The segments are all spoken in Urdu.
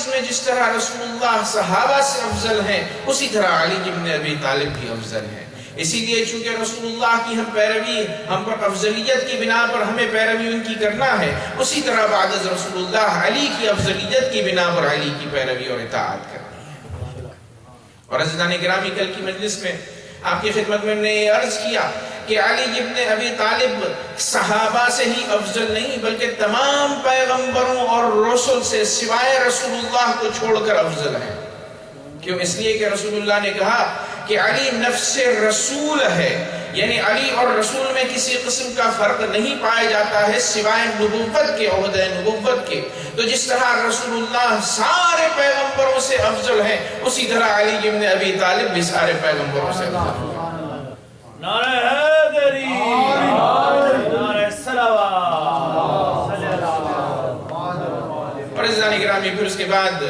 میں جس طرح رسول اللہ صحابہ سے افضل ہیں، اسی طرح علی ابن ابی طالب بھی افضل ہیں۔ اسی لیے چونکہ رسول اللہ کی ہم پیروی، ہم پر افضلیت کی بنا پر ہمیں پیروی ان کی کرنا ہے، اسی طرح بعد از رسول اللہ علی کی افضلیت کی بنا پر علی کی پیروی اور اطاعت کرنی ہے۔ اور عزیزان گرامی، کل کی مجلس میں آپ کی خدمت میں نے یہ عرض کیا کہ علی ابن ابی طالب صحابہ سے ہی افضل نہیں بلکہ تمام پیغمبروں اور رسول سے سوائے رسول اللہ کو چھوڑ کر افضل ہیں۔ کیوں؟ اس لیے کہ رسول اللہ نے کہا کہ علی نفس رسول ہے، یعنی علی اور رسول میں کسی قسم کا فرق نہیں پایا جاتا ہے سوائے نبوت کے، عہدہ نبوت کے۔ تو جس طرح رسول اللہ سارے پیغمبروں سے افضل ہیں، اسی طرح علی ابن ابی طالب بھی سارے پیغمبروں سے افضل ہیں۔ نعرہ حیدری، نعرہ صلوات۔ اور عزیزان گرامی، پھر اس کے بعد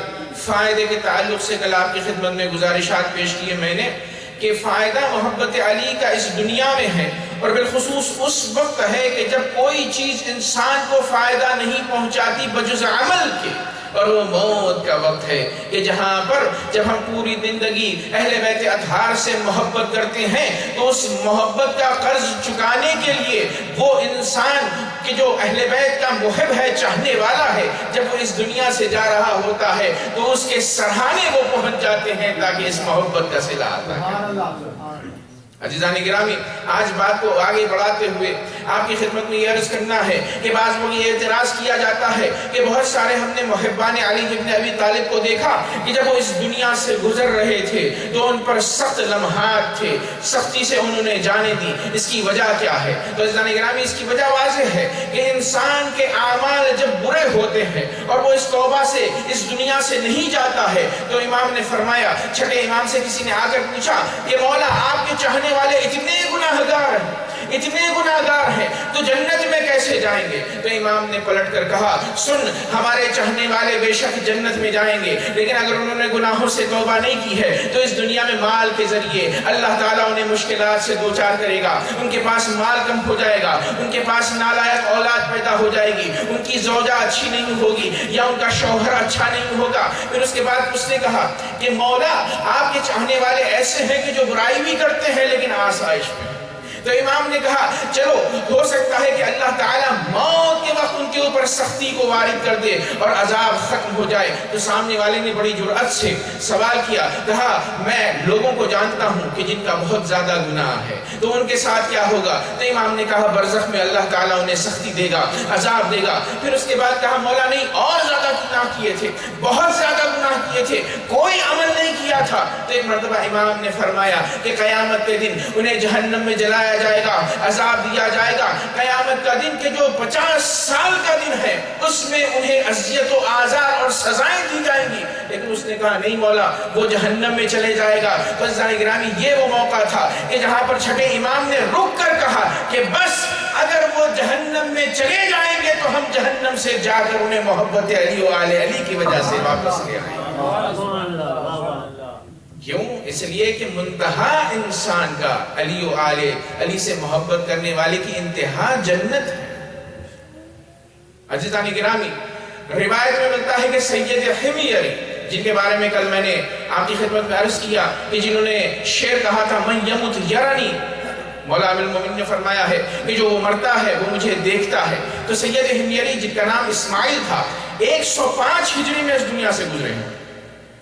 فائدے کے تعلق سے کل آپ کی خدمت میں گزارشات پیش کیے میں نے کہ فائدہ محبت علی کا اس دنیا میں ہے، اور بالخصوص اس وقت ہے کہ جب کوئی چیز انسان کو فائدہ نہیں پہنچاتی بجز عمل کے، اور وہ موت کا وقت ہے کہ جہاں پر جب ہم پوری زندگی اہل بیت اطہار سے محبت کرتے ہیں تو اس محبت کا قرض چکانے کے لیے وہ انسان کہ جو اہل بیت کا محب ہے، چاہنے والا ہے، جب وہ اس دنیا سے جا رہا ہوتا ہے تو اس کے سرحانے وہ پہنچ جاتے ہیں تاکہ اس محبت کا صلہ عطا کریں۔ عزیزان گرامی، آج بات کو آگے بڑھاتے ہوئے آپ کی خدمت میں یہ عرض کرنا ہے کہ بعض لوگ یہ اعتراض کیا جاتا ہے کہ بہت سارے ہم نے محبان علی ابن ابی طالب کو دیکھا کہ جب وہ اس دنیا سے گزر رہے تھے تو ان پر سخت لمحات تھے، سختی سے انہوں نے جانیں دی۔ اس کی وجہ کیا ہے؟ تو عزیزان گرامی، اس کی وجہ واضح ہے کہ انسان کے اعمال جب برے ہوتے ہیں اور وہ اس توبہ سے اس دنیا سے نہیں جاتا ہے تو امام نے فرمایا، چھٹے امام سے کسی نے آ کر پوچھا کہ مولا آپ کے چاہنے والے اتنے گناہگار ہیں تو جنت میں کیسے جائیں گے؟ تو امام نے پلٹ کر کہا، سن، ہمارے چاہنے والے بے شک جنت میں جائیں گے، لیکن اگر انہوں نے گناہوں سے توبہ نہیں کی ہے تو اس دنیا میں مال کے ذریعے اللہ تعالیٰ انہیں مشکلات سے دوچار کرے گا، ان کے پاس مال کم ہو جائے گا، ان کے پاس نالائق اولاد پیدا ہو جائے گی، ان کی زوجہ اچھی نہیں ہوگی یا ان کا شوہر اچھا نہیں ہوگا۔ پھر اس کے بعد اس نے کہا کہ مولا آپ کے چاہنے والے ایسے ہیں کہ جو برائی بھی کرتے ہیں لیکن آسائش میں۔ تو امام نے کہا چلو ہو سکتا ہے کہ اللہ تعالیٰ موت کے وقت ان کے اوپر سختی کو وارد کر دے اور عذاب ختم ہو جائے۔ تو سامنے والے نے بڑی جرأت سے سوال کیا، کہا میں لوگوں کو جانتا ہوں کہ جن کا بہت زیادہ گناہ ہے تو ان کے ساتھ کیا ہوگا؟ تو امام نے کہا برزخ میں اللہ تعالیٰ انہیں سختی دے گا، عذاب دے گا۔ پھر اس کے بعد کہا مولا نہیں، اور زیادہ گناہ کیے تھے، بہت زیادہ گناہ کیے تھے، کوئی عمل نہیں کیا تھا۔ تو ایک مرتبہ امام نے فرمایا کہ قیامت کے دن انہیں جہنم میں جلایا جائے گا، عذاب دیا جائے گا۔ قیامت کا دن کہ جو 50 سال کا دن ہے اس میں انہیں اذیت و آزار اور سزائیں دی جائیں گی، لیکن اس نے کہا نہیں مولا، وہ جہنم میں چلے جائے گا۔ تو عزیزان گرامی، یہ وہ موقع تھا کہ جہاں پر چھٹے امام نے رک کر کہا کہ بس اگر وہ جہنم میں چلے جائیں گے تو ہم جہنم سے جا کر انہیں محبت علی و آل علی کی وجہ سے واپس لے آئیں گے۔ کیوں؟ اس لیے کہ منتہا انسان کا علی و آل علی سے محبت کرنے والے کی انتہا جنت ہے۔ عزیزان گرامی، روایت میں ملتا ہے کہ سید حمیری، جن کے بارے میں کل میں نے آپ کی خدمت میں عرض کیا کہ جنہوں نے شعر کہا تھا من یمت یرانی، مولا امیر المومنین نے فرمایا ہے کہ جو وہ مرتا ہے وہ مجھے دیکھتا ہے۔ تو سید حمیری، جن کا نام اسماعیل تھا، 105 ہجری میں اس دنیا سے گزرے ہیں۔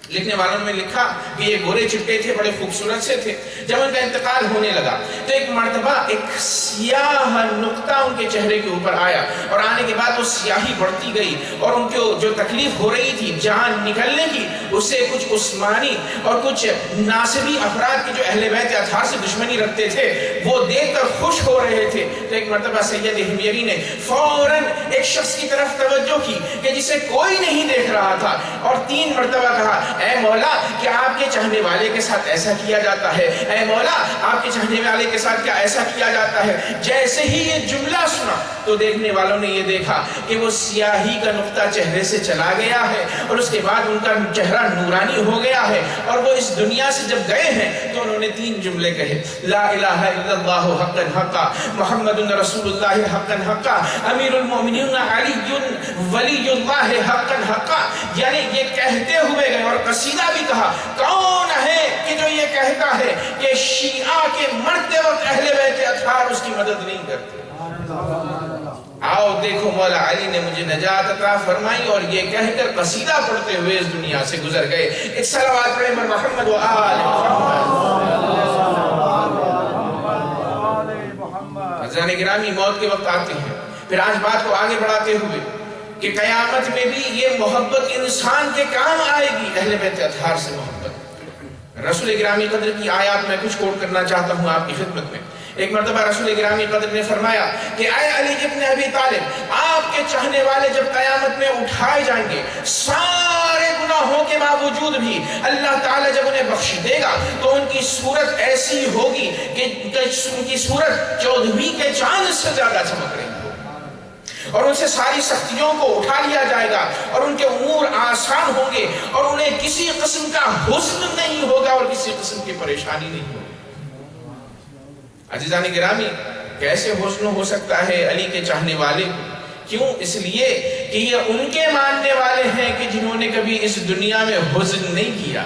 لکھنے والوں نے لکھا کہ یہ گورے چٹے تھے، بڑے خوبصورت سے تھے۔ جب ان کا انتقال ہونے لگا تو ایک مرتبہ ایک سیاہ نقطہ ان کے چہرے کے اوپر آیا، اور آنے کے بعد وہ سیاہی بڑھتی گئی اور ان کو جو تکلیف ہو رہی تھی جان نکلنے کی، اسے کچھ عثمانی اور کچھ ناصبی افراد کے جو اہل بیت اطہار سے دشمنی رکھتے تھے وہ دیکھ کر خوش ہو رہے تھے۔ تو ایک مرتبہ سید حمیری نے فوراً ایک شخص کی طرف توجہ کی کہ جسے کوئی نہیں دیکھ رہا تھا، اور 3 مرتبہ کہا اے مولا کیا آپ کے چاہنے والے کے ساتھ ایسا کیا جاتا ہے؟ اے مولا آپ کے چاہنے والے کے ساتھ کیا ایسا کیا جاتا ہے؟ جیسے ہی یہ جملہ سنا تو دیکھنے والوں نے یہ دیکھا کہ وہ سیاہی کا نقطہ چہرے سے چلا گیا ہے، اور اس کے بعد ان کا چہرہ نورانی ہو گیا ہے، اور وہ اس دنیا سے جب گئے ہیں تو انہوں نے 3 جملے کہے، لا الہ الا اللہ حقا حقا، محمد رسول اللہ حقا حقا، امیر المومنین علی ولی اللہ حقا حقا۔ یعنی یہ کہتے ہوئے گئے اور قصیدہ بھی کہا، کون ہے کہ جو یہ کہتا ہے کہ شیعہ کے مرتے وقت اہل بیت اطہار اس کی مدد نہیں کرتے؟ آؤ دیکھو مولا علی نے مجھے نجات عطا فرمائی، اور یہ کہہ کر قصیدہ پڑھتے ہوئے اس دنیا سے گزر گئے۔ ایک صلوات پڑھیں محمد و آل محمد۔ عزیزان گرامی، موت کے وقت آتے ہیں، پھر آج بات کو آگے بڑھاتے ہوئے کہ قیامت میں بھی یہ محبت انسان کے کام آئے گی، اہل بیت اطہار سے محبت۔ رسول گرامی قدر کی آیات میں کچھ کوٹ کرنا چاہتا ہوں آپ کی خدمت میں۔ ایک مرتبہ رسول گرامی قدر نے فرمایا کہ اے علی ابن ابی طالب، آپ کے چاہنے والے جب قیامت میں اٹھائے جائیں گے، سارے گناہوں کے باوجود بھی اللہ تعالیٰ جب انہیں بخش دے گا تو ان کی صورت ایسی ہوگی کہ ان کی صورت 14ویں کے چاند سے زیادہ چمک رہی ہوگی، اور ان سے ساری سختیوں کو اٹھا لیا جائے گا، اور ان کے امور آسان ہوں گے، اور انہیں کسی قسم کا حزن نہیں ہوگا اور کسی قسم کی پریشانی نہیں ہوگی۔ عزیزان گرامی، کیسے حزن ہو سکتا ہے علی کے چاہنے والے کو؟ کیوں؟ اس لیے کہ یہ ان کے ماننے والے ہیں کہ جنہوں نے کبھی اس دنیا میں حزن نہیں کیا،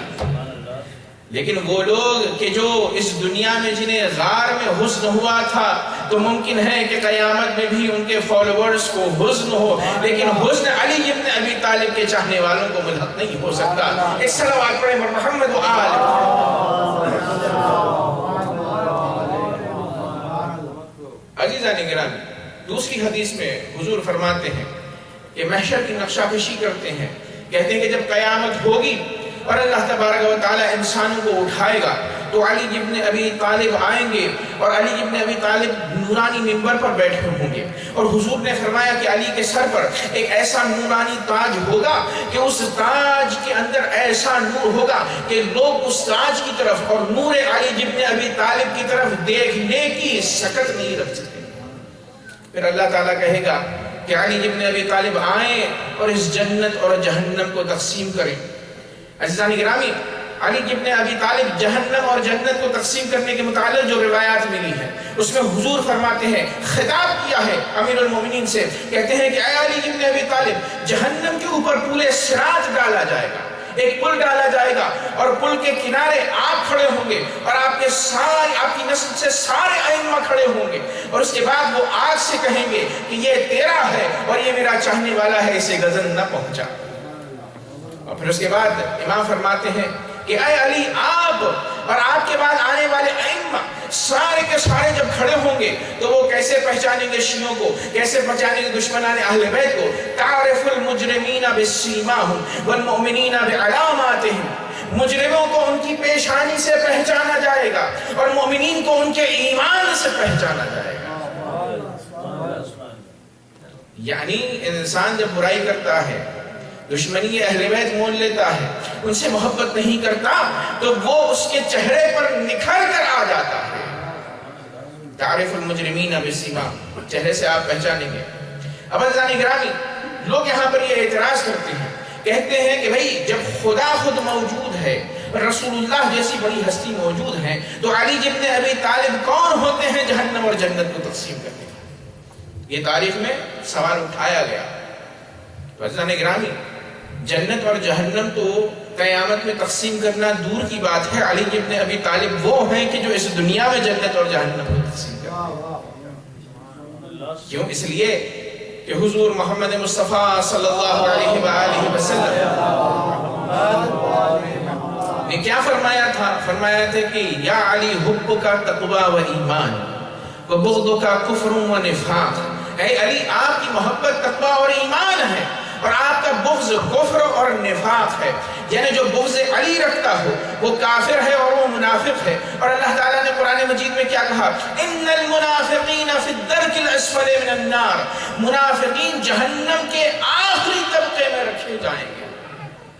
لیکن وہ لوگ کہ جو اس دنیا میں جنہیں غار میں حزن ہوا تھا، تو ممکن ہے کہ قیامت میں بھی ان کے فالوورز کو حزن ہو، لیکن حزن علی ابن ابی طالب کے چاہنے والوں کو ملحق نہیں ہو سکتا۔ ایک صلوات پڑھیں محمد و آل۔ عزیزان گرامی، دوسری حدیث میں حضور فرماتے ہیں کہ محشر کی نقشہ کشی کرتے ہیں، کہتے ہیں کہ جب قیامت ہوگی اور اللہ تبارک و تعالی انسانوں کو اٹھائے گا تو علی ابن ابی طالب آئیں گے، اور علی ابن ابی طالب نورانی منبر پر بیٹھے ہوں گے، اور حضور نے فرمایا کہ علی کے سر پر ایک ایسا نورانی تاج ہوگا کہ اس تاج کے اندر ایسا نور ہوگا کہ لوگ اس تاج کی طرف اور نور علی ابن ابی طالب کی طرف دیکھنے کی سکت نہیں رکھ سکتے۔ پھر اللہ تعالیٰ کہے گا کہ علی ابن ابی طالب آئیں اور اس جنت اور جہنم کو تقسیم کریں۔ عزیزان گرامی، علی ابن ابی طالب جہنم اور جنت کو تقسیم کرنے کے متعلق جو روایات ملی ہیں، اس میں حضور فرماتے ہیں، خطاب کیا ہے امیر المومنین سے، کہتے ہیں کہ اے علی ابن ابی طالب، جہنم کے اوپر پل صراط ڈالا جائے گا، ایک پل ڈالا جائے گا، اور پل کے کنارے آپ کھڑے ہوں گے، اور آپ کی نسل سے سارے ائمہ کھڑے ہوں گے، اور اس کے بعد وہ آگ سے کہیں گے کہ یہ تیرا ہے اور یہ میرا چاہنے والا ہے، اسے غضب نہ پہنچا۔ اور پھر اس کے بعد امام فرماتے ہیں کہ اے علی، آپ اور آپ کے بعد آنے والے ائمہ سارے کے سارے جب کھڑے ہوں گے تو وہ کیسے پہچانیں گے شیعوں کو، کیسے پہچانیں گے دشمنان اہل بیت کو؟ تعرف المجرمین بسیماہم والمؤمنین بعلاماتہم، مجرموں کو ان کی پیشانی سے پہچانا جائے گا، اور مومنین کو ان کے ایمان سے پہچانا جائے گا۔ یعنی انسان جب برائی کرتا ہے، دشمنی اہل بیت مول لیتا ہے، ان سے محبت نہیں کرتا، تو وہ اس کے چہرے پر نکھر کر آ جاتا ہے۔ تعریف المجرمین بسیماہم، چہرے سے آپ پہچانیں گے۔ اب عزیزان گرامی، لوگ یہاں پر یہ اعتراض کرتے ہیں، کہتے ہیں کہ بھئی جب خدا خود موجود ہے، رسول اللہ جیسی بڑی ہستی موجود ہیں، تو علی ابن ابی طالب کون ہوتے ہیں جہنم اور جنت کو تقسیم کرنے والے؟ یہ تاریخ میں سوال اٹھایا گیا۔ تو عزیزان گرامی، جنت اور جہنم تو قیامت میں تقسیم کرنا دور کی بات ہے، علی ابن ابی طالب وہ ہیں کہ جو اس دنیا میں جنت اور جہنم کو تقسیم کرتے ہیں۔ کیوں؟ اس لیے کہ حضور محمد مصطفیٰ صلی اللہ علیہ وآلہ وسلم نے کیا فرمایا تھا؟ فرمایا تھا کہ یا علی حبک تقوی و ایمان و بغضک کفر و نفاق، اے علی آپ کی محبت تقوی اور ایمان ہے، اور آپ کا بغض کفر اور نفاق ہے، یعنی جو بغض علی رکھتا ہو وہ کافر ہے اور وہ منافق ہے۔ اور اللہ تعالیٰ نے قرآن مجید میں کیا کہا؟ ان المنافقین فی الدرک الاسفل من النار، منافقین جہنم کے آخری طبقے میں رکھے جائیں گے۔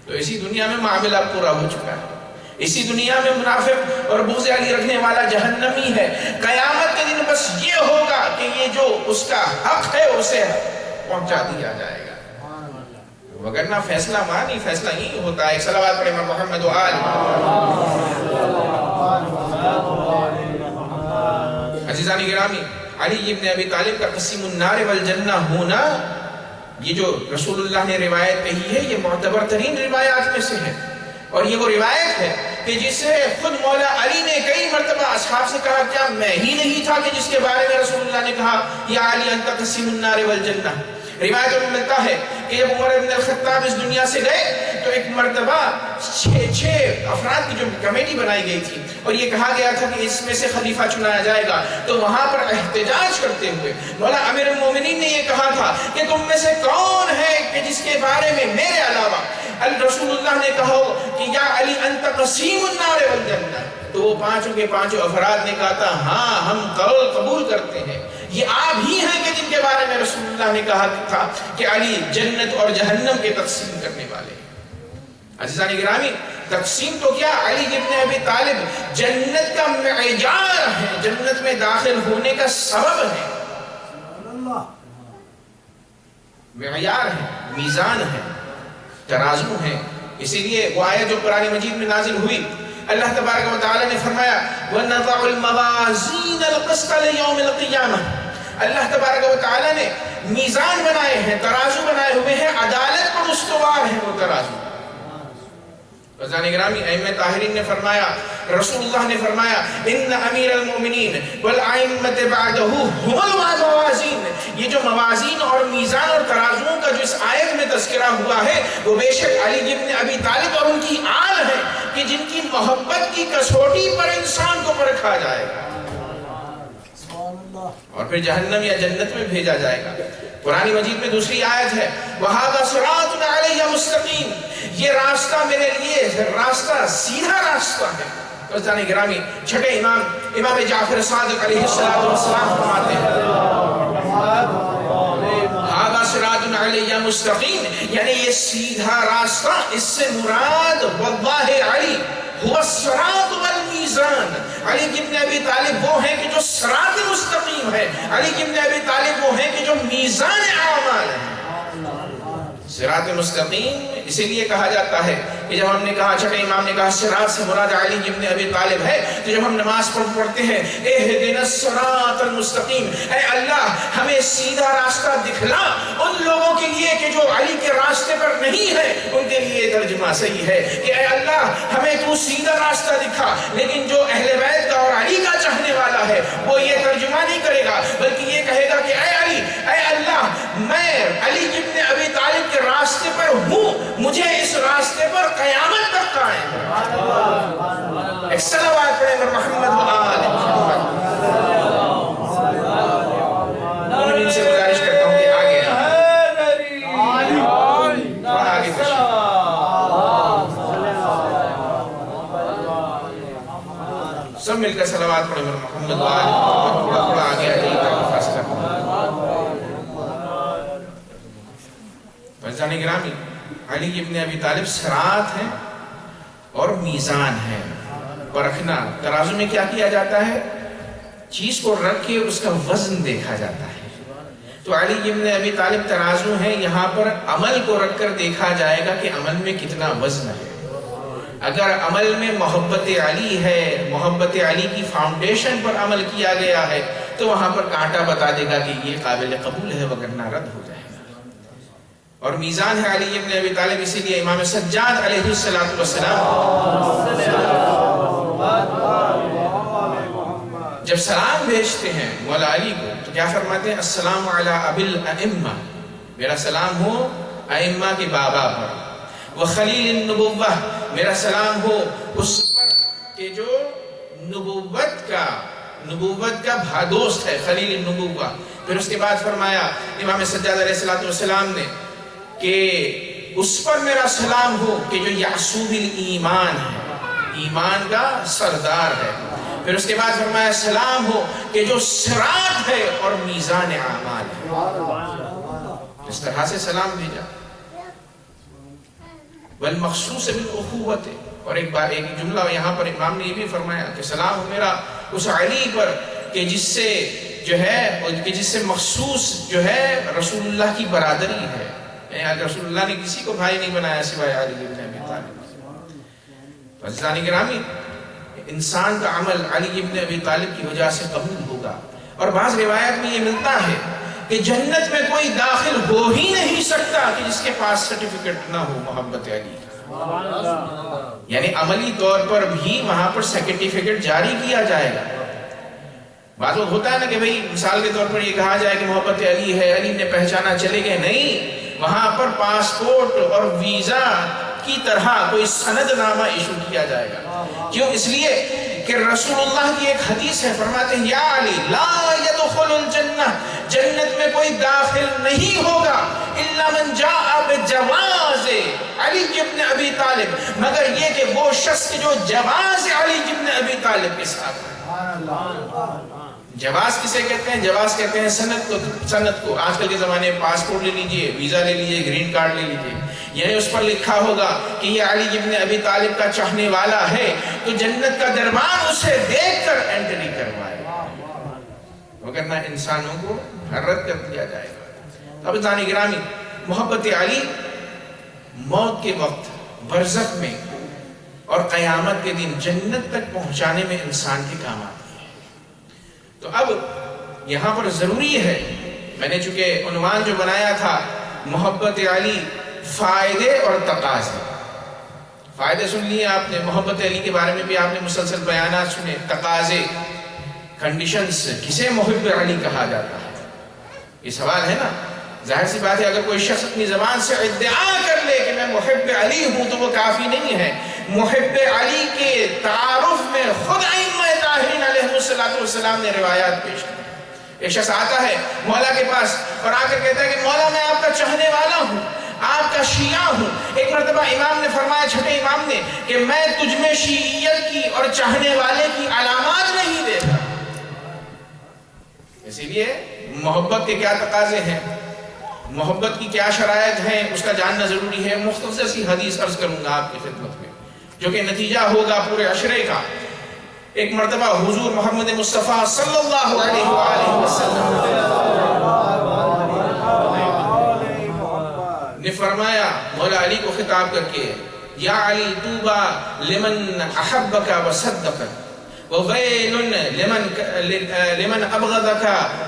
تو اسی دنیا میں معاملہ پورا ہو چکا ہے، اسی دنیا میں منافق اور بغض علی رکھنے والا جہنمی ہے۔ قیامت کے دن بس یہ ہوگا کہ یہ جو اس کا حق ہے اسے پہنچا دیا جائے گا، وگرنہ فیصلہ مانی فیصلہ ہی ہوتا ہے۔ صلوات پڑھیں محمد و آل۔ عزیزان گرامی، علی ابن ابی طالب کا قسیم النار والجنہ ہونا یہ جو رسول اللہ نے روایت کہی ہے یہ معتبر ترین روایات میں سے ہے، اور یہ وہ روایت ہے کہ جسے خود مولا علی نے کئی مرتبہ اصحاب سے کہا کیا میں ہی نہیں تھا کہ جس کے بارے میں رسول اللہ نے کہا یا علی انت قسیم النار والجنہ۔ روایتوں میں ملتا ہے کہ جب عمر بن الخطاب اس دنیا سے گئے تو ایک مرتبہ 6 افراد کی جو کمیٹی بنائی گئی تھی اور یہ کہا گیا تھا کہ اس میں سے خلیفہ چنایا جائے گا، تو وہاں پر احتجاج کرتے ہوئے مولا امیر المومنین نے یہ کہا تھا کہ تم میں سے کون ہے کہ جس کے بارے میں میرے علاوہ رسول اللہ نے کہا کہ یا علی انت قسیم النار والجنہ، تو وہ پانچوں کے پانچوں افراد نے کہا تھا ہاں ہم قبول کرتے ہیں، یہ آپ ہی ہیں کہ جن کے بارے میں رسول اللہ نے کہا تھا کہ علی جنت اور جہنم کے تقسیم کرنے والے ہیں۔ عزیزان گرامی، تقسیم تو کیا، علی ابن ابی طالب جنت کا معیار ہے، جنت میں داخل ہونے کا سبب ہے، معیار ہے، میزان ہے، ترازو ہے۔ اسی لیے وہ آیت جو قرآن مجید میں نازل ہوئی، اللہ تبارک و تعالی نے فرمایا وَنَضَعُ الْمَوَازِينَ الْقِسْطَ لِيَوْمِ الْقِيَامَةِ، اللہ تبارک و تعالی نے میزان بنائے ہیں، ترازو بنائے ہوئے ہیں، عدالت پر استوار ہے وہ ترازو۔ عزیزان گرامی، ائمہ طاہرین نے فرمایا، رسول اللہ نے فرمایا ان امیر المومنین والائمۃ بعدہ هم الموازین، یہ جو موازین اور میزان اور ترازوؤں کا جو اس آیت میں تذکرہ ہوا ہے وہ بے شک علی ابن ابی طالب اور ان کی آل ہے کہ جن کی محبت کی کسوٹی پر انسان کو پرکھا جائے گا اور پھر جہنم یا جنت میں بھیجا جائے گا۔ قرآن مجید میں دوسری آیت ہے وَهَذَا صِرَاطٌ عَلَيَّ مُسْتَقِيمٌ، یہ راستہ میرے لیے راستہ سیدھا راستہ ہے۔ عزیزان گرامی، چھٹے امام جعفر صادق علیہ السلام فرماتے ہیں هَذَا صِرَاطٌ عَلَيَّ مُسْتَقِيمٌ، یعنی یہ سیدھا راستہ، اس سے مراد واللہ علی هو الصراط والمیزان، علی ابن ابی طالب وہ ہیں کہ جو صراط مستقیم ہے، علی ابن ابی طالب وہ ہیں کہ جو میزان اعمال ہے۔ صراط مستقیم اسی لیے کہا جاتا ہے کہ جب ہم نے کہا، چھٹے امام نے کہا صراط سے مراد علی ابن ابی طالب ہے، تو جب ہم نماز پڑھتے ہیں اہدنا الصراط المستقیم، اے اللہ ہمیں سیدھا راستہ دکھلا، ان لوگوں کے لیے کہ جو علی کے راستے پر نہیں ہے ان کے لیے ترجمہ صحیح ہے کہ اے اللہ ہمیں تو سیدھا راستہ دکھا، لیکن جو اہل بیت کا اور علی کا چاہنے والا ہے وہ یہ ترجمہ نہیں کرے گا بلکہ یہ کہے گا کہ اے علی، اے اللہ میں علی ابن ابی طالب کے راستے پر ہوں، مجھے اس راستے پر قیامت تک قائم ہے۔ ایک صلوات پڑھیں گے محمد و آل محمد۔ میں ان سے گزارش کرتا ہوں کہ آگے آگے سب مل کر صلوات پڑھیں گے محمد و آل محمد۔ تھوڑا آگے آگے تاکہ فاصلہ ہو۔ عزیزان گرامی، علی ابن ابی طالب صراط ہے اور میزان ہے، پرکھنا۔ ترازو میں کیا کیا جاتا ہے؟ چیز کو رکھ کے اس کا وزن دیکھا جاتا ہے، تو علی ابن ابی طالب ترازو ہے، یہاں پر عمل کو رکھ کر دیکھا جائے گا کہ عمل میں کتنا وزن ہے۔ اگر عمل میں محبت علی ہے، محبت علی کی فاؤنڈیشن پر عمل کیا گیا ہے تو وہاں پر کانٹا بتا دے گا کہ یہ قابل قبول ہے، وگرنہ رد ہو جائے گا۔ اور میزان ہے علی ابن ابی طالب، اسی لیے امام سجاد علیہ السلام جب سلام بھیجتے ہیں مولا علی کو تو کیا فرماتے ہیں؟ السلام علی ابی الائمہ، میرا سلام ہو ائمہ کے بابا پر، وخلیل النبوہ، میرا سلام ہو اس پر کہ جو نبوت کا بھادوست ہے، خلیل النبوہ۔ پھر اس کے بعد فرمایا امام سجاد علیہ السلام نے کہ اس پر میرا سلام ہو کہ جو یعصوب الایمان ہے، ایمان کا سردار ہے۔ پھر اس کے بعد فرمایا سلام ہو کہ جو صراط ہے اور میزان اعمال ہے۔ اس طرح سے سلام بھیجا۔ والمخصوص بالاخوۃ، اور ایک جملہ یہاں پر امام نے یہ بھی فرمایا کہ سلام ہو میرا اس علی پر کہ جس سے مخصوص جو ہے رسول اللہ کی برادری ہے، رسول اللہ نے کسی کو بھائی نہیں بنایا سوائے علی ابن ابی طالب۔ عزیزان گرامی، انسان کا عمل علی ابن ابی طالب کی وجہ سے قبول ہوگا۔ اور بعض روایت میں یہ ملتا ہے کہ جنت میں کوئی داخل ہو ہی نہیں سکتا کہ جس کے پاس سرٹیفکیٹ نہ ہو محبت علی کا. یعنی عملی طور پر بھی وہاں پر سرٹیفکیٹ جاری کیا جائے گا. بات ہوتا ہے نا کہ بھئی مثال کے طور پر یہ کہا جائے کہ محبت علی ہے، علی نے پہچانا، چلے گئے. نہیں، وہاں پر پاسپورٹ اور ویزا کی طرح کوئی سند نامہ ایشو کیا جائے گا. کیوں؟ اس لیے کہ رسول اللہ کی ایک حدیث ہے، فرماتے ہیں یا علی لا يدخل الجنہ، جنت میں کوئی داخل نہیں ہوگا الا من جاء بجواز علی ابن ابی طالب، مگر یہ کہ وہ شخص جو جواز علی ابن ابی طالب کے ساتھ. جواز کسے کہتے ہیں؟ جواز کہتے ہیں سند کو. آج کل کے زمانے میں پاسپورٹ لے لیجئے، ویزا لے لیجئے، گرین کارڈ لے لیجئے، یعنی اس پر لکھا ہوگا کہ یہ علی ابن ابی طالب کا چاہنے والا ہے، تو جنت کا دربان اسے دیکھ کر انٹری کروائے، وگرنہ انسانوں کو حرت کر دیا جائے گا. اب عزیزان گرامی، محبت علی موت کے وقت، برزخ میں اور قیامت کے دن جنت تک پہنچانے میں انسان کے کام آتی ہے. تو اب یہاں پر ضروری ہے، میں نے چونکہ عنوان جو بنایا تھا محبت علی فائدے اور تقاضے. فائدے سن لیے آپ نے، محبت علی کے بارے میں بھی آپ نے مسلسل بیانات سنے. تقاضے، کنڈیشنز، کسے محب علی کہا جاتا ہے؟ یہ سوال ہے نا. ظاہر سی بات ہے اگر کوئی شخص اپنی زبان سے ادعا کر لے کہ میں محب علی ہوں تو وہ کافی نہیں ہے. محب علی کے تعارف میں خود ائمہ طاہرین علیہ السلام نے روایات پیش کی. ایک شخص آتا ہے مولا کے پاس اور آ کر کہتا ہے کہ مولا میں آپ کا چاہنے والا ہوں، آپ کا شیعہ ہوں. ایک مرتبہ امام نے فرمایا، چھٹے امام نے، کہ میں تجھ میں شیعیت کی اور چاہنے والے کی علامات نہیں دیتا. اسی لیے محبت کے کیا تقاضے ہیں، محبت کی کیا شرائط ہیں، اس کا جاننا ضروری ہے. مختصر سی حدیث عرض کروں گا آپ کی خدمت میں جو کہ نتیجہ ہوگا پورے عشرے کا. ایک مرتبہ حضور محمد مصطفیٰ صلی اللہ علیہ وآلہ وسلم نے فرمایا مولا علی کو خطاب کر کے، یا علی طوبى لمن احبک وصدقک وویل لمن ابغضک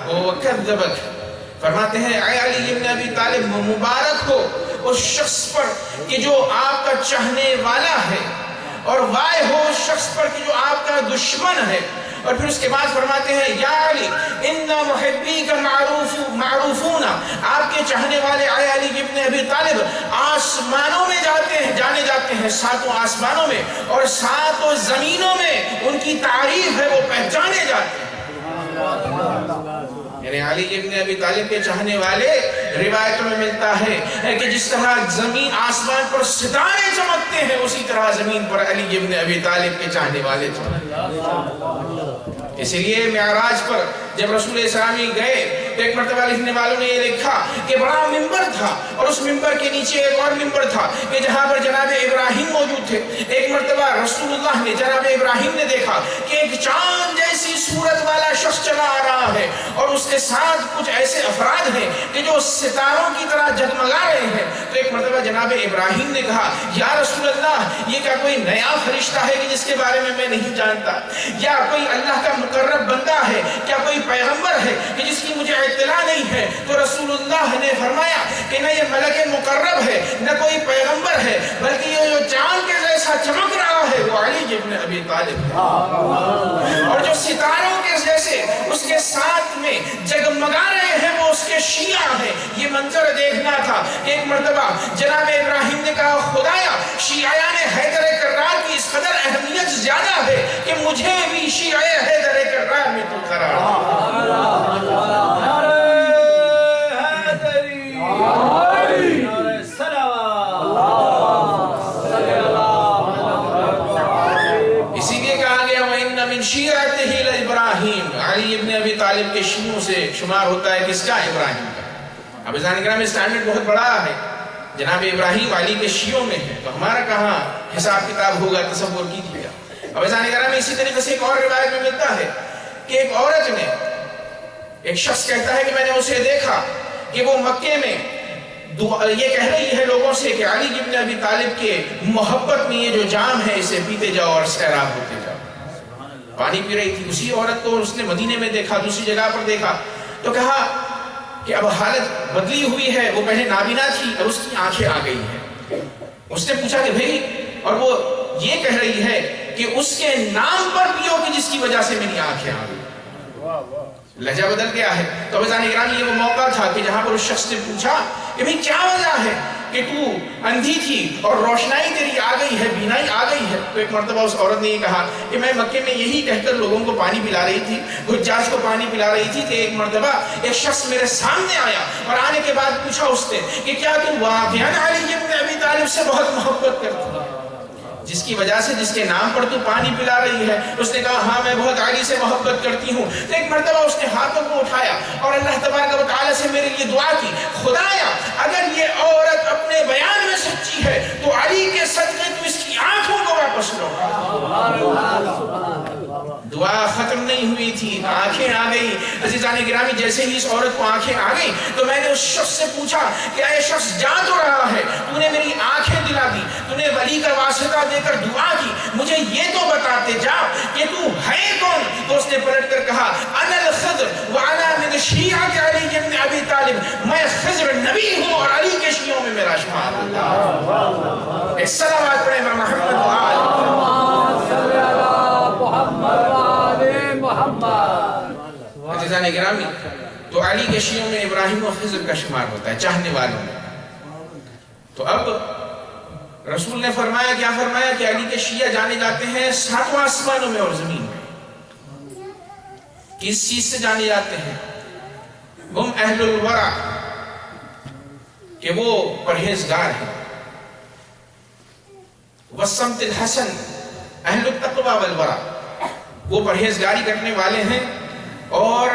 وکذبک. فرماتے ہیں اے علی ابن ابی طالب، مبارک ہو اس شخص پر کہ جو آپ کا چاہنے والا ہے، اور وائے ہو اس شخص پر کہ جو آپ کا دشمن ہے. اور پھر اس کے بعد فرماتے ہیں یا علی ان محبی کا معروفون، آپ کے چاہنے والے اے علی ابن ابی طالب آسمانوں میں جانے جاتے ہیں، ساتوں آسمانوں میں اور ساتوں زمینوں میں ان کی تعریف ہے، وہ پہچانے جاتے ہیں. یعنی علی ابن ابی طالب کے چاہنے والے، روایتوں میں ملتا ہے کہ جس طرح زمین آسمان پر ستارے چمکتے ہیں، اسی طرح زمین پر علی ابن ابی طالب کے چاہنے والے چمکتے ہیں. اسی لیے معراج پر جب رسول اسلامی گئے تو ایک مرتبہ لکھنے والوں نے یہ لکھا کہ بڑا ممبر تھا اور اس ممبر کے نیچے ایک اور ممبر تھا کہ جہاں پر جناب ابراہیم موجود تھے. ایک مرتبہ رسول اللہ نے، جناب ابراہیم نے دیکھا کہ ایک چاند جیسی صورت والا شخص چلا آ رہا ہے اور اس کے ساتھ کچھ ایسے افراد ہیں کہ جو ستاروں کی طرح جگمگا رہے ہیں. تو ایک مرتبہ جناب ابراہیم نے کہا یا رسول اللہ، یہ کیا کوئی نیا فرشتہ ہے کہ جس کے بارے میں نہیں جانتا، یا کوئی اللہ کا مقرب بندہ ہے، کیا کوئی پیغمبر ہے کہ جس کی مجھے اطلاع نہیں ہے؟ تو رسول اللہ نے فرمایا کہ نہ یہ ملک مقرب ہے نہ کوئی پیغمبر ہے، بلکہ یہ جو چاند کے جیسا چمک رہا ہے وہ علی ابن ابی طالب ہے، اور جو ستاروں کے جیسے اس کے ساتھ میں جگمگا رہے ہیں وہ اس کے شیعہ ہیں. یہ منظر دیکھنا تھا. ایک مرتبہ جناب ابراہیم نے کہا خدایا، شیعیان حیدر کرار کی اس قدر اہمیت زیادہ ہے کہ مجھے بھی شیعہ حیدر کرار میں تو قرار اسی لیے کہا گیا وَإِنَّ مِن شِيعَتِهِ لَإِبْرَاهِيمَ. علی ابن ابی طالب کے شیعوں سے شمار ہوتا ہے کس کا؟ ابراہیم کا. اب عزیزان کرام اسٹینڈرڈ بہت بڑا ہے. جناب ابراہیم علی کے شیعوں میں ہے تو ہمارا کہاں حساب کتاب ہوگا، تصور کیجیے. اب عزیزان کرام اسی طریقے سے ایک اور روایت میں ملتا ہے کہ ایک عورت نے، ایک شخص کہتا ہے کہ میں نے اسے دیکھا کہ وہ مکے میں یہ کہہ رہی ہے لوگوں سے کہ علی ابن ابی طالب کے محبت میں یہ جو جام ہے اسے پیتے جاؤ اور سیراب ہوتے جاؤ. پانی پی رہی تھی. اسی عورت کو اس نے مدینے میں دیکھا، دوسری جگہ پر دیکھا تو کہا کہ اب حالت بدلی ہوئی ہے، وہ پہلے نابینا تھی اب اس کی آنکھیں آ گئی ہیں۔ اس نے پوچھا کہ بھائی، اور وہ یہ کہہ رہی ہے کہ اس کے نام پر پیو کہ جس کی وجہ سے میری آنکھیں آ گئی۔ لہجہ بدل گیا ہے۔ تو عزیزان اکرامی، یہ وہ موقع تھا کہ جہاں پر اس شخص نے پوچھا کہ بھئی کیا وجہ ہے کہ تو اندھی تھی اور روشنائی تیری آ گئی ہے، بینائی آ گئی ہے؟ تو ایک مرتبہ اس عورت نے یہ کہا کہ میں مکے میں یہی کہہ کر لوگوں کو پانی پلا رہی تھی، حجاج کو پانی پلا رہی تھی کہ ایک مرتبہ ایک شخص میرے سامنے آیا اور آنے کے بعد پوچھا اس نے کہ کیا تم واقعاً علی بن ابی طالب سے بہت محبت کرتی ہے، جس کی وجہ سے جس کے نام پر تو پانی پلا رہی ہے؟ اس نے کہا ہاں میں بہت علی سے محبت کرتی ہوں۔ تو ایک مرتبہ اس نے ہاتھوں کو اٹھایا اور اللہ تبارک و تعالی سے میرے لیے دعا کی، خدایا اگر یہ عورت اپنے بیان میں سچی ہے تو علی کے صدقے تو اس کی آنکھوں کو واپس لوٹا۔ دعا ختم نہیں ہوئی تھی، آنکھیں آ گئی۔ عزیزان گرامی، جیسے ہی اس عورت کو آنکھیں آ گئی تو میں نے اس شخص سے پوچھا کہ اے شخص جا تو رہا ہے، تو نے میری آنکھیں دلا دی، تو نے ولی کا واسطہ دے کر دعا کی، مجھے یہ تو بتاتے جا کہ تو ہے کون؟ تو اس نے پلٹ کر کہا انا الخضر وانا من شیعۃ علی بن ابی طالب، میں خضر نبی ہوں اور علی کے شیعوں میں میرا شمار ہوتا ہے۔ ایک صلوات پڑھیں محمد و عزیزان گرامی، تو علی کے شیعوں میں ابراہیم و خضر کا شمار ہوتا ہے، چاہنے والوں میں۔ تو اب رسول نے فرمایا، کیا فرمایا کہ علی کے شیعہ جانے جاتے ہیں ساتواں آسمانوں میں اور زمین میں۔ کس چیز سے جانے جاتے ہیں؟ ہم اہل الورع، کہ وہ پرہیزگار ہیں، والسمت الحسن، اہل التقوی والورع، وہ پرہیزگاری کرنے والے ہیں اور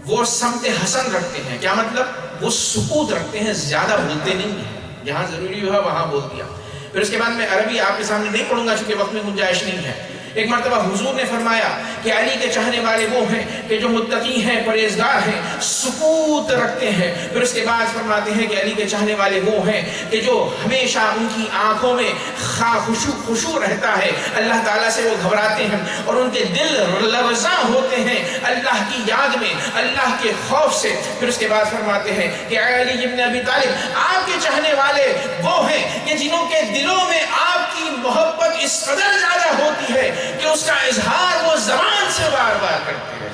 وہ سمت حسن رکھتے ہیں۔ کیا مطلب؟ وہ سکوت رکھتے ہیں، زیادہ بولتے نہیں ہیں، جہاں ضروری ہوا وہاں بول دیا۔ پھر اس کے بعد میں عربی آپ کے سامنے نہیں پڑھوں گا چونکہ وقت میں گنجائش نہیں ہے۔ ایک مرتبہ حضور نے فرمایا کہ علی کے چاہنے والے وہ ہیں کہ جو متقی ہیں، پرہیزگار ہیں، سکوت رکھتے ہیں۔ پھر اس کے بعد فرماتے ہیں کہ علی کے چاہنے والے وہ ہیں کہ جو ہمیشہ ان کی آنکھوں میں خشوع رہتا ہے، اللہ تعالیٰ سے وہ گھبراتے ہیں اور ان کے دل لرزاں ہوتے ہیں اللہ کی یاد میں، اللہ کے خوف سے۔ پھر اس کے بعد فرماتے ہیں کہ علی بن ابی طالب آپ کے چاہنے والے وہ ہیں کہ جنہوں کے دلوں میں آپ کی محبت اس قدر زیادہ ہوتی ہے کہ اس کا اظہار وہ زبان سے بار بار کرتے ہیں۔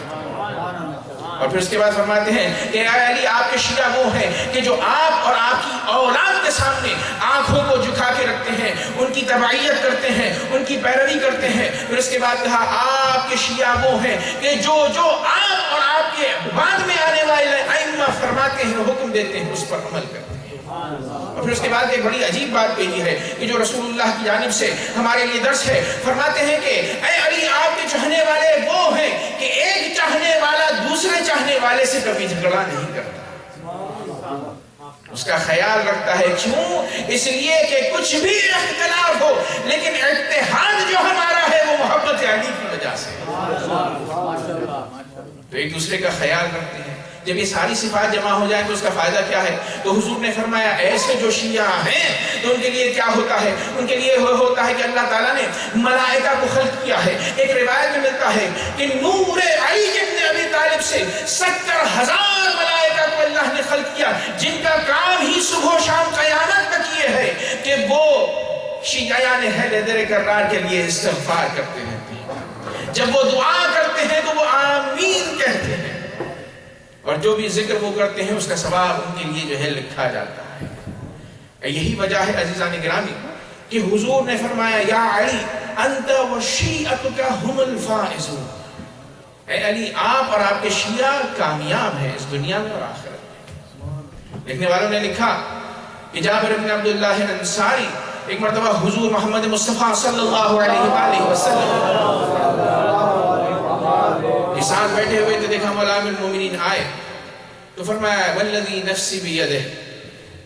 اور پھر اس کے بعد فرماتے ہیں کہ اے علی آپ کے شیعہ وہ ہیں کہ جو آپ اور آپ کی اولاد کے سامنے آنکھوں کو جھکا کے رکھتے ہیں، ان کی تبعیت کرتے ہیں، ان کی پیروی کرتے ہیں۔ پھر اس کے بعد کہا آپ کے شیعہ وہ ہیں کہ جو آپ اور آپ کے بعد میں آنے والے ائمہ فرماتے ہیں، حکم دیتے ہیں، اس پر عمل کرتے ہیں۔ اور پھر اس کے بعد ایک بڑی عجیب بات کہی ہے کہ جو رسول اللہ کی جانب سے ہمارے لیے درس ہے۔ فرماتے ہیں کہ اے علی آپ کے چاہنے والے وہ ہیں کہ ایک چاہنے والا دوسرے چاہنے والے سے کبھی جھگڑا نہیں کرتا، اس کا خیال رکھتا ہے۔ کیوں؟ اس لیے کہ کچھ بھی اختلاف ہو لیکن اتحاد جو ہمارا ہے وہ محبت علی کی وجہ سے، تو ایک دوسرے کا خیال رکھتے ہیں۔ جب یہ ساری صفات جمع ہو جائیں تو اس کا فائدہ کیا ہے؟ تو حضور نے فرمایا ایسے جو شیعہ ہیں تو ان کے لیے کیا ہوتا ہے؟ ان کے لیے ہوتا ہے کہ اللہ تعالیٰ نے ملائکہ کو خلق کیا ہے۔ ایک روایت میں ملتا ہے کہ نور علی بن ابی طالب سے 70,000 ملائکہ کو اللہ نے خلق کیا، جن کا کام ہی صبح و شام قیامت تک یہ ہے کہ وہ شیعیان حیدر کرار کے لیے استغفار کرتے رہتے ہیں۔ جب وہ دعا کرتے ہیں تو وہ آمین کہتے ہیں، اور جو بھی ذکر وہ کرتے ہیں اس کا ثواب ان کے لیے جو ہے لکھا جاتا ہے۔ یہی وجہ ہے عزیزان گرامی کہ حضور نے فرمایا یا علی انت و شیعتک ہم الفائزون، اے علی آپ اور آپ کے شیعہ کامیاب ہیں اس دنیا میں اور آخرت میں۔ لکھنے والوں نے لکھا کہ جابر بن عبداللہ انصاری ایک مرتبہ حضور محمد مصطفیٰ صلی اللہ علیہ وآلہ وسلم کے ساتھ بیٹھے ہوئے تھے، دیکھا مولا امیر المومنین آئے تو فرمایا والذی نفسی بیدہ،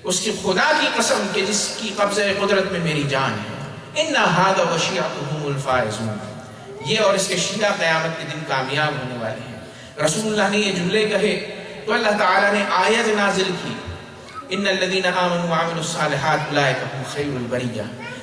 اس کی خدا کی قسم کہ جس کی قبضہ قدرت میں میری جان ہے، ان ھذا وشیعتہم الفائزون، یہ اور اس کے شیعہ قیامت کے دن کامیاب ہونے والے ہیں۔ رسول اللہ نے یہ جملے کہے تو اللہ تعالیٰ نے آیت نازل کی ان الذین آمنوا وعملوا الصالحات اولئک هم خیر البریہ،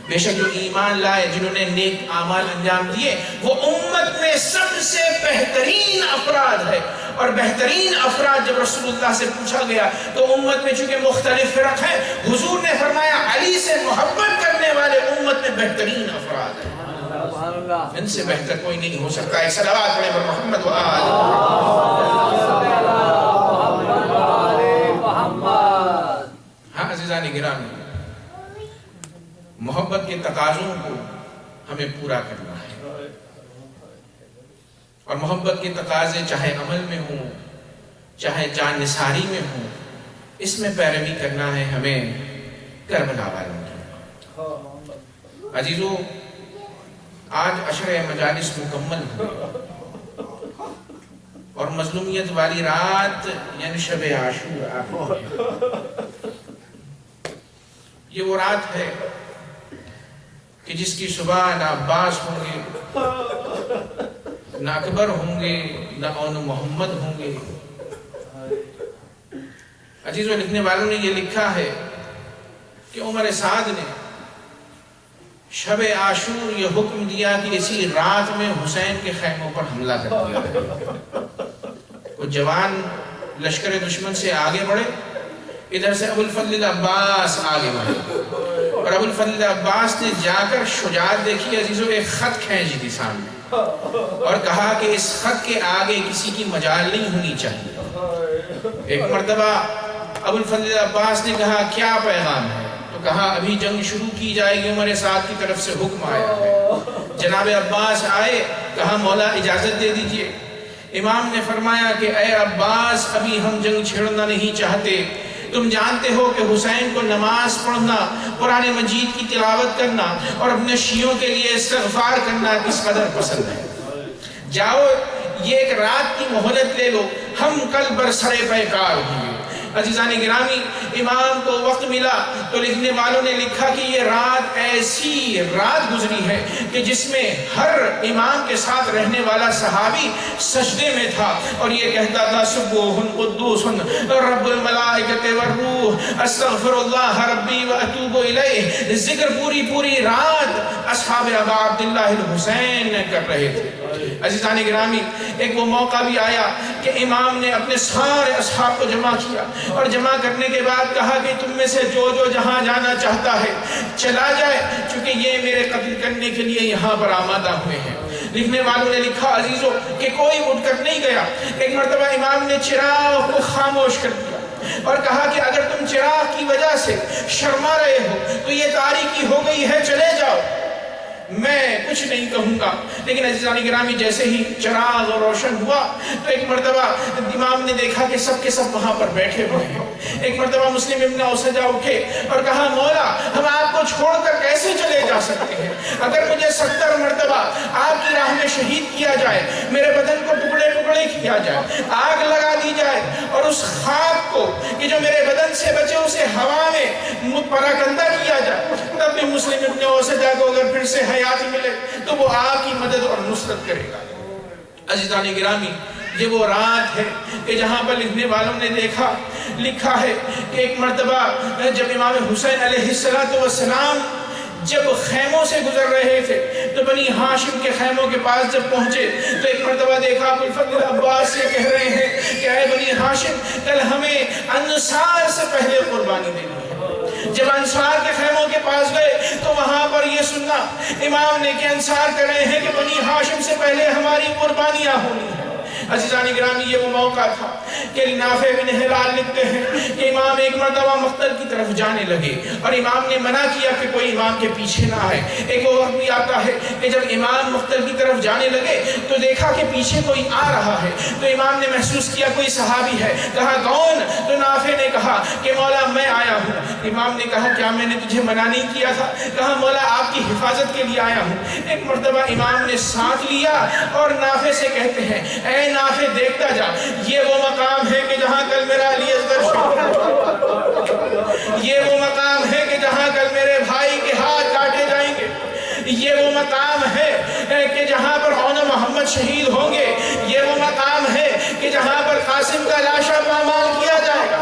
بے شک جو ایمان لائے، جنہوں نے نیک اعمال انجام دیے، وہ امت میں سب سے بہترین افراد ہے اور بہترین افراد جب رسول اللہ سے پوچھا گیا تو امت میں چونکہ مختلف فرق ہیں، حضور نے فرمایا علی سے محبت کرنے والے امت میں بہترین افراد ہیں، ان سے بہتر کوئی نہیں ہو سکتا۔ ایک صلوات پڑھیں پر محمد و آل محمد۔ ہاں عزیزان گرامی، محبت کے تقاضوں کو ہمیں پورا کرنا ہے، اور محبت کے تقاضے چاہے عمل میں ہوں چاہے جان نثاری میں ہوں، اس میں پیروی کرنا ہے ہمیں کربلا والوں کی۔ عزیزو، آج عشر مجالس مکمل ہوئے اور مظلومیت والی رات یعنی شب عاشور یہ وہ رات ہے کہ جس کی صبح نہ عباس ہوں گے، نہ اکبر ہوں گے، نہ اون محمد ہوں گے۔ عزیزو، لکھنے والوں نے یہ لکھا ہے کہ عمر سعد نے شب عاشور یہ حکم دیا کہ اسی رات میں حسین کے خیموں پر حملہ کر دیا ہے۔ وہ جوان لشکر دشمن سے آگے بڑھے، ادھر سے ابو الفضل عباس آگے بڑھے، اور ابو الفضل عباس نے جا کر شجاعت دیکھی عزیزو، ایک خط کھینچ دی سامنے اور کہا کہ اس خط کے آگے کسی کی مجال نہیں ہونی چاہیے۔ ایک مرتبہ ابو الفضل عباس نے کہا کیا پیغام ہے؟ تو کہا ابھی جنگ شروع کی جائے گی، عمر سعد کی طرف سے حکم آیا ہے۔ جناب عباس آئے، کہا مولا اجازت دے دیجئے۔ امام نے فرمایا کہ اے عباس، ابھی ہم جنگ چھیڑنا نہیں چاہتے، تم جانتے ہو کہ حسین کو نماز پڑھنا، قرآن مجید کی تلاوت کرنا اور اپنے شیعوں کے لیے استغفار کرنا کس قدر پسند ہے۔ جاؤ یہ ایک رات کی مہلت لے لو، ہم کل برسر پیکار ہوں گے۔ عزیزان گرامی، امام کو وقت ملا تو لکھنے والوں نے لکھا کہ یہ رات ایسی رات گزری ہے کہ جس میں ہر امام کے ساتھ رہنے والا صحابی سجدے میں تھا اور یہ کہتا تھا سبوح قدوس رب الملائکۃ والروح استغفر اللہ ربی واتوب الیہ۔ ذکر پوری رات اصحاب ابا عبداللہ الحسین کر رہے تھے۔ عزیزان گرامی، ایک وہ موقع بھی آیا کہ امام نے اپنے سارے اصحاب کو جمع کیا اور جمع کرنے کے بعد کہا کہ تم میں سے جو جہاں جانا چاہتا ہے چلا جائے، چونکہ یہ میرے قتل کرنے کے لیے یہاں پر آمادہ ہوئے ہیں۔ لکھنے والوں نے لکھا عزیزوں کہ کوئی اٹھ کر نہیں گیا۔ ایک مرتبہ امام نے چراغ کو خاموش کر دیا اور کہا کہ اگر تم چراغ کی وجہ سے شرما رہے ہو تو یہ تاریکی ہو گئی ہے، چلے جاؤ، میں کچھ نہیں کہوں گا۔ لیکن عزیزان گرامی، جیسے ہی چراغ روشن ہوا تو ایک مرتبہ امام نے دیکھا کہ سب کے سب وہاں پر بیٹھے ہوئے ہیں۔ ایک مرتبہ مسلم ابن اوسجہ اٹھے اور کہا مولا، ہم آپ کو چھوڑ کر کیسے چلے جا سکتے ہیں؟ اگر مجھے 70 مرتبہ آپ کی راہ میں شہید کیا جائے، میرے بدن کو ٹکڑے ٹکڑے کیا جائے، آگ لگا دی جائے اور اس خاک کو کہ جو میرے بدن سے بچے اسے ہوا میں پراکندہ کیا جائے، تب بھی مسلم ابن اوسجہ کو اگر پھر سے حیات ملے تو وہ آپ کی مدد اور نصرت کرے گا۔ عزیزان گرامی، یہ وہ رات ہے کہ جہاں پر لکھنے والوں نے لکھا ہے کہ ایک مرتبہ جب امام حسین علیہ السلام جب خیموں سے گزر رہے تھے تو بنی ہاشم کے خیموں کے پاس جب پہنچے تو ایک مرتبہ دیکھا ابو الفضل عباس سے کہہ رہے ہیں کہ اے بنی ہاشم، کل ہمیں انصار سے پہلے قربانی دینی ہے۔ جب انصار کے خیموں کے پاس گئے تو وہاں پر یہ سننا امام نے کہ انصار کر رہے ہیں کہ بنی ہاشم سے پہلے ہماری قربانیاں ہونی ہیں۔ عزیزان گرامی، یہ وہ موقع تھا کہ نافع بن ہلال لکھتے ہیں کہ امام ایک مرتبہ مقتل کی طرف جانے لگے اور امام نے منع کیا کہ کوئی امام کے پیچھے نہ آئے۔ ایک وہ وقت بھی آتا ہے کہ جب امام مقتل کی طرف جانے لگے تو دیکھا کہ پیچھے کوئی آ رہا ہے تو امام نے محسوس کیا کوئی صحابی ہے۔ کہا کون؟ تو نافع نے کہا کہ مولا میں آیا ہوں۔ امام نے کہا کیا میں نے تجھے منع نہیں کیا تھا؟ کہا مولا آپ کی حفاظت کے لیے آیا ہوں۔ ایک مرتبہ امام نے ساتھ لیا اور نافع سے کہتے ہیں اے نافع دیکھتا جا، یہ وہ مقام ہے کہ جہاں کل میرا علی اصغر شہید ہوا، یہ وہ مقام ہے کہ جہاں کل میرے بھائی کے ہاتھ کاٹے جائیں گے، یہ وہ مقام ہے کہ جہاں پر اون محمد شہید ہوں گے، یہ وہ مقام ہے کہ جہاں پر قاسم کا لاشا پامال کیا جائے گا۔